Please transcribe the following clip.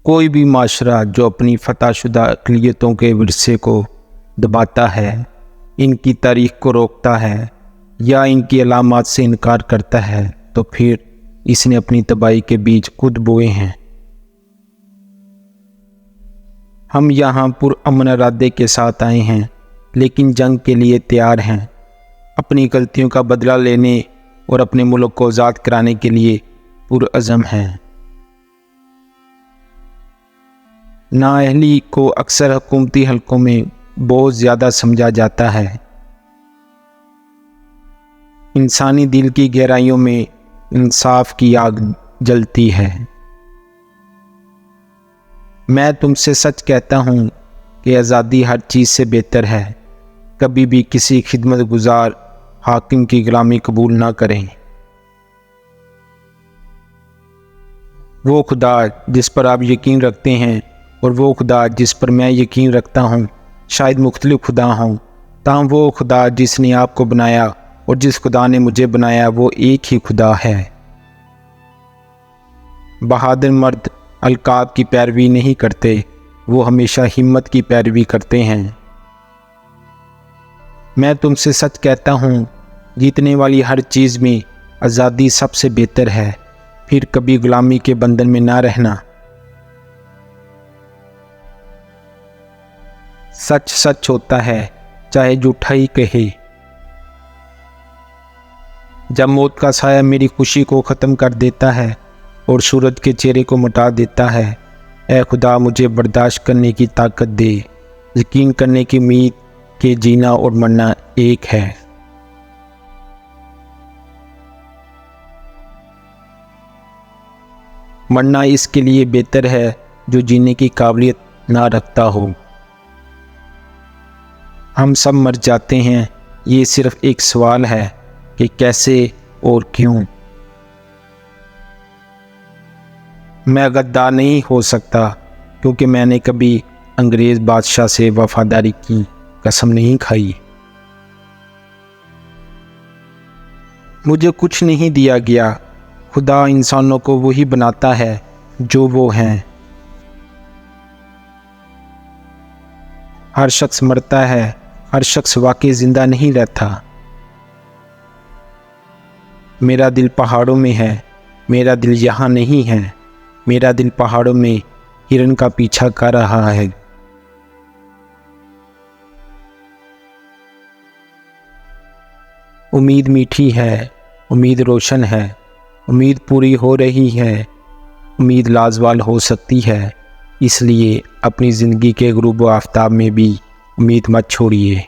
کوئی بھی معاشرہ جو اپنی فتح شدہ اقلیتوں کے ورثے کو دباتا ہے، ان کی تاریخ کو روکتا ہے یا ان کی علامات سے انکار کرتا ہے تو پھر اس نے اپنی تباہی کے بیج خود بوئے ہیں۔ ہم یہاں پرامن ارادے کے ساتھ آئے ہیں، لیکن جنگ کے لیے تیار ہیں، اپنی غلطیوں کا بدلہ لینے اور اپنے ملک کو آزاد کرانے کے لیے پرعزم ہیں۔ نااہلی کو اکثر حکومتی حلقوں میں بہت زیادہ سمجھا جاتا ہے۔ انسانی دل کی گہرائیوں میں انصاف کی آگ جلتی ہے۔ میں تم سے سچ کہتا ہوں کہ آزادی ہر چیز سے بہتر ہے۔ کبھی بھی کسی خدمت گزار حاکم کی غلامی قبول نہ کریں۔ وہ خدا جس پر آپ یقین رکھتے ہیں اور وہ خدا جس پر میں یقین رکھتا ہوں شاید مختلف خدا ہوں، تاہم وہ خدا جس نے آپ کو بنایا اور جس خدا نے مجھے بنایا وہ ایک ہی خدا ہے۔ بہادر مرد القاب کی پیروی نہیں کرتے، وہ ہمیشہ ہمت کی پیروی کرتے ہیں۔ میں تم سے سچ کہتا ہوں، جیتنے والی ہر چیز میں آزادی سب سے بہتر ہے، پھر کبھی غلامی کے بندھن میں نہ رہنا۔ سچ سچ ہوتا ہے، چاہے جھوٹا ہی کہے۔ جب موت کا سایہ میری خوشی کو ختم کر دیتا ہے اور سورج کے چہرے کو مٹا دیتا ہے، اے خدا مجھے برداشت کرنے کی طاقت دے، یقین کرنے کی امید کہ جینا اور مرنا ایک ہے۔ مرنا اس کے لیے بہتر ہے جو جینے کی قابلیت نہ رکھتا ہو۔ ہم سب مر جاتے ہیں، یہ صرف ایک سوال ہے کہ کیسے اور کیوں۔ میں غدار نہیں ہو سکتا کیونکہ میں نے کبھی انگریز بادشاہ سے وفاداری کی قسم نہیں کھائی۔ مجھے کچھ نہیں دیا گیا، خدا انسانوں کو وہی بناتا ہے جو وہ ہیں۔ ہر شخص مرتا ہے، ہر شخص واقعی زندہ نہیں رہتا۔ میرا دل پہاڑوں میں ہے، میرا دل یہاں نہیں ہے، میرا دل پہاڑوں میں ہرن کا پیچھا کر رہا ہے۔ امید میٹھی ہے، امید روشن ہے، امید پوری ہو رہی ہے، امید لازوال ہو سکتی ہے، اس لیے اپنی زندگی کے غروب و آفتاب میں بھی امید مت چھوڑیے۔